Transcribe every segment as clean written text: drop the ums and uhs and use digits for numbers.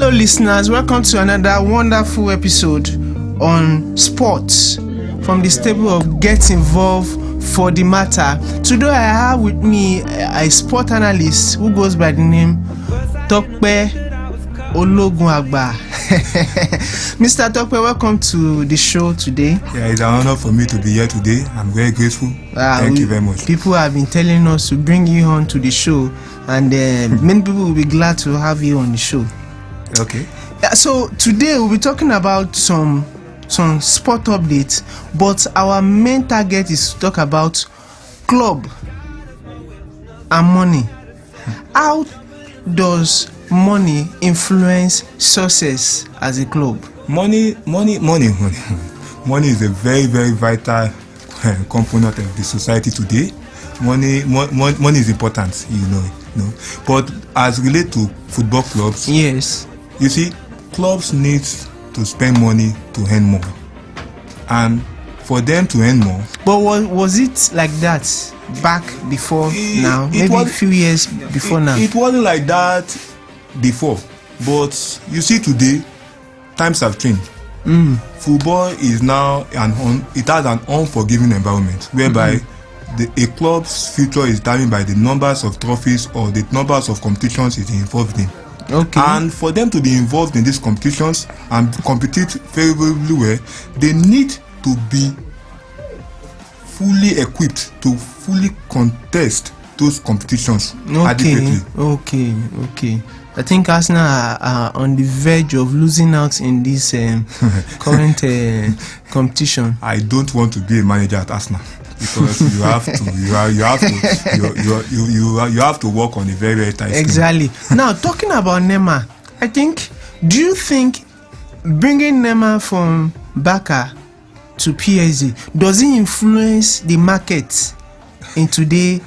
Hello listeners, welcome to another wonderful episode on sports from the stable of Get Involved for the Matter. Today I have with me a sport analyst who goes by the name Tokpe Ologunagba. Mr. Tokpe, welcome to the show today. Yeah, it's an honor for me to be here today. I'm very grateful. Thank you very much. People have been telling us to bring you on to the show, and many people will be glad to have you on the show. Okay. So today we'll be talking about some sport updates, but our main target is to talk about club and money. How does money influence success as a club? Money is a very, very vital component of the society today. Money is important, you know. But as related to football clubs, yes, you see, clubs need to spend money to earn more, and for them to earn more. But was it like that back before now? Maybe a few years before now. It wasn't like that before, but you see today times have changed. Football is now it has an unforgiving environment whereby a club's future is determined by the numbers of trophies or the numbers of competitions it is involved in. Okay. And for them to be involved in these competitions and compete very, very well, they need to be fully equipped to fully contest those competitions adequately. Okay. I think Arsenal are on the verge of losing out in this current competition. I don't want to be a manager at Arsenal because you have to work on a very, very tight scheme. Exactly. Now talking about Neymar, do you think bringing Neymar from Barca to PSG, does it influence the market in today?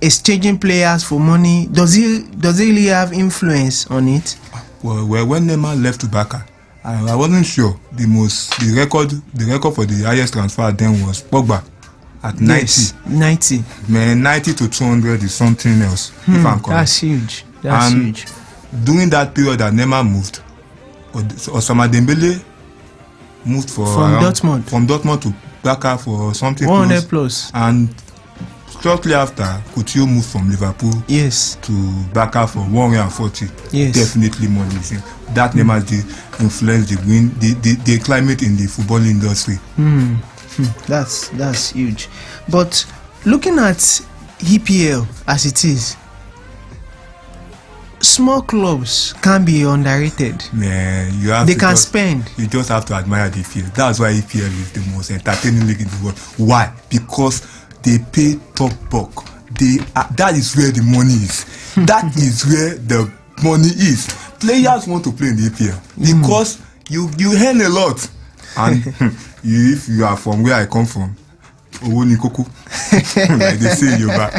Exchanging players for money, does it really have influence on it? Well, when Neymar left to Barca, I wasn't sure. The record for the highest transfer then was Pogba at 90. Yes, 90. Man, 90 to 200 is something else. If I'm correct. That's huge. That's huge. During that period that Neymar moved, Ousmane Dembele moved from Dortmund to Barca for something 100 close, plus. And shortly after, Coutinho moved from Liverpool to Barca for 140. Yes. Definitely money. That Neymar influenced the climate in the football industry. That's huge. But looking at EPL as it is, small clubs can be underrated. Man, they can spend. You just have to admire the field. That's why EPL is the most entertaining league in the world. Why? Because they pay top buck. That is where the money is. That is where the money is. Players want to play in the EPL because you earn a lot. And if you are from where I come from, Owo ni koko, like they say in Yoruba.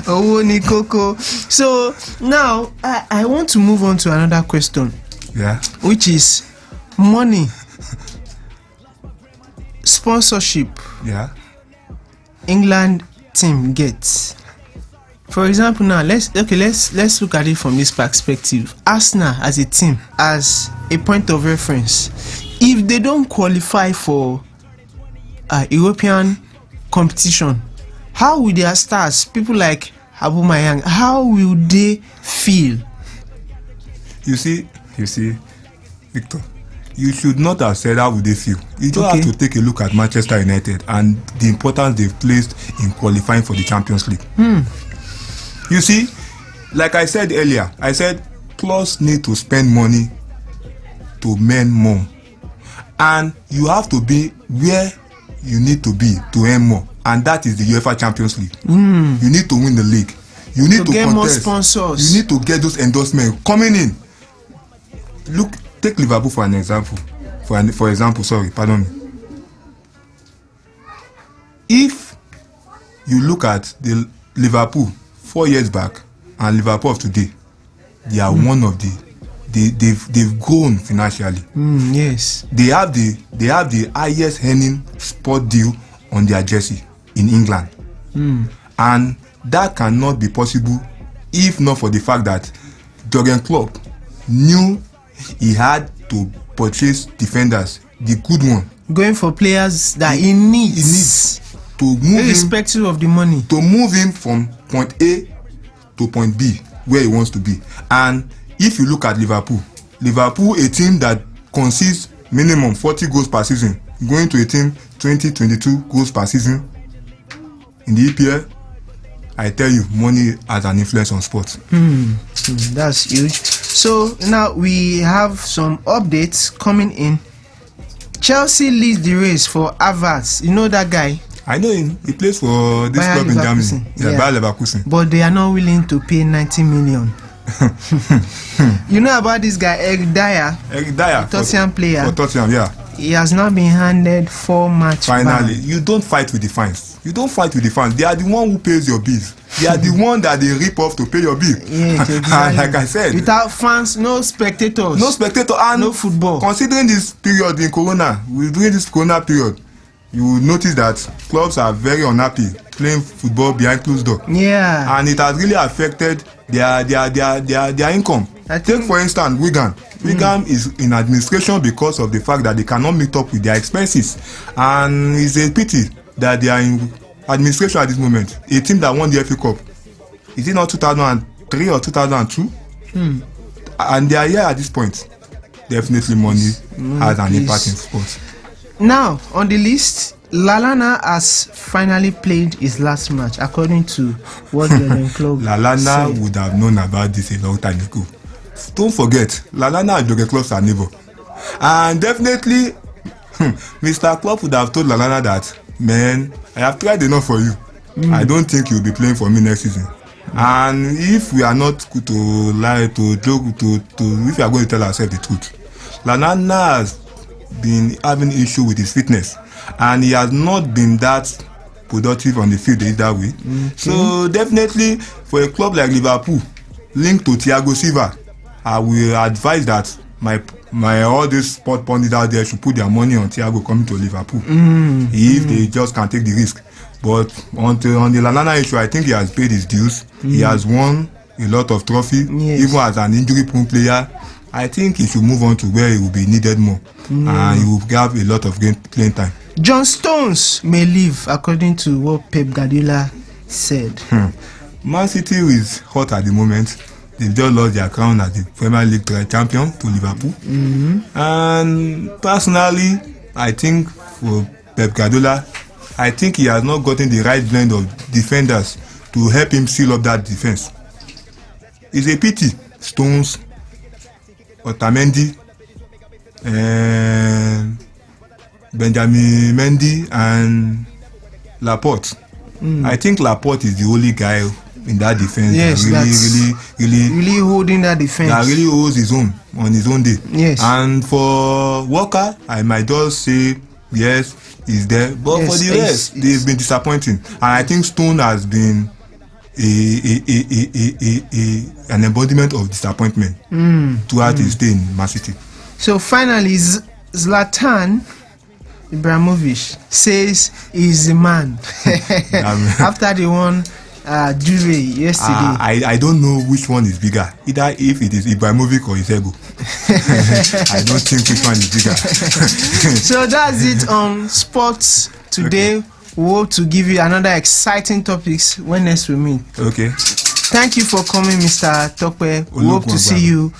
Owo ni koko. So now I want to move on to another question. Yeah. Which is money, sponsorship. Yeah. England team gets. For example, now let's look at it from this perspective. Arsenal as a team, as a point of reference, if they don't qualify for European competition, how will their stars, people like Aubameyang, how will they feel? You see, Victor, you should not have said how would they feel. You just have to take a look at Manchester United and the importance they've placed in qualifying for the Champions League. You see, like I said earlier, clubs need to spend money to earn more, and you have to be where you need to be to earn more, and that is the UEFA Champions League. You need to win the league. You need to get contest. More sponsors. You need to get those endorsements coming in. Look, take Liverpool for an example. For example, pardon me. If you look at the Liverpool 4 years back and Liverpool of today, they are one of they've grown financially. Yes. They have the highest earning sport deal on their jersey in England. And that cannot be possible if not for the fact that Jurgen Klopp knew he had to purchase defenders, the good one. Going for players that he needs to move irrespective of the money. To move him from point A to point B where he wants to be. And if you look at Liverpool, a team that concedes minimum 40 goals per season, going to a team 20-22 goals per season in the EPL, I tell you, money has an influence on sports. That's huge. So now we have some updates coming in. Chelsea leads the race for Havertz. You know that guy? I know him. He plays for this Bayer club in Leverkusen. Germany. Yeah, Bayer Leverkusen. But they are not willing to pay 90 million. You know about this guy, Eric Dyer? Eric Dyer. Tottenham player. For Tottenham, yeah. He has now been handed 4-match ban. Finally, you don't fight with the fans. You don't fight with the fans. They are the one who pays your bills. They are the one that they rip off to pay your bill. Yes, exactly. And like I said, without fans, no spectators. No spectator and no football. Considering this period in Corona, during this Corona period, you will notice that clubs are very unhappy playing football behind closed door. Yeah. And it has really affected their income. Take for instance Wigan. Wigan is in administration because of the fact that they cannot meet up with their expenses, and it's a pity that they are in administration at this moment. A team that won the FA Cup, is it not 2003 or 2002? And they are here at this point. Definitely money has an impact in sports. Now on the list, Lallana has finally played his last match, according to what the club Lallana said. would have known about this a long time ago. Don't forget, Lallana and Jurgen Klopp are neighbor, and definitely Mr. Klopp would have told Lallana that, man, I have tried enough for you. I don't think you'll be playing for me next season. And if we are not to lie, to joke, if we are going to tell ourselves the truth, Lallana has been having issue with his fitness, and he has not been that productive on the field that way. So definitely for a club like Liverpool linked to Thiago Silva, I will advise that my all these sport pundits out there should put their money on Thiago coming to Liverpool if they just can take the risk. But on the Lallana issue, I think he has paid his dues. He has won a lot of trophies, even as an injury-prone player. I think he should move on to where he will be needed more, and he will have a lot of playing time. John Stones may leave, according to what Pep Guardiola said. Man City is hot at the moment. They just lost their crown as the Premier League champion to Liverpool. And personally, I think for Pep Guardiola, I think he has not gotten the right blend of defenders to help him seal up that defense. It's a pity. Stones, Otamendi, Benjamin Mendy, and Laporte. I think Laporte is the only guy in that defense. Yes, really holding that defense. That really holds his own on his own day. Yes. And for Walker, I might just say yes, he's there. But for the rest, they've been disappointing. And I think Stone has been an embodiment of disappointment throughout his stay in Man City. So finally, Zlatan Ibrahimovic says he's the man after they won Juve yesterday. I don't know which one is bigger, either if it is Ibrahimovic or his ego. I don't think which one is bigger. So that's it on sports today. Okay. We hope to give you another exciting topics when next we meet. Okay. Thank you for coming, Mr. Tokwe. We hope to see you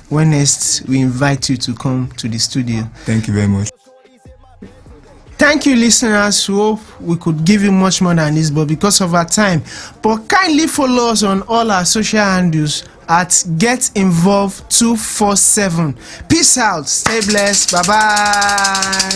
when next we invite you to come to the studio. Thank you very much. Thank you, listeners. We hope we could give you much more than this, but because of our time. But kindly follow us on all our social handles at GetInvolved247. Peace out. Stay blessed. Bye-bye.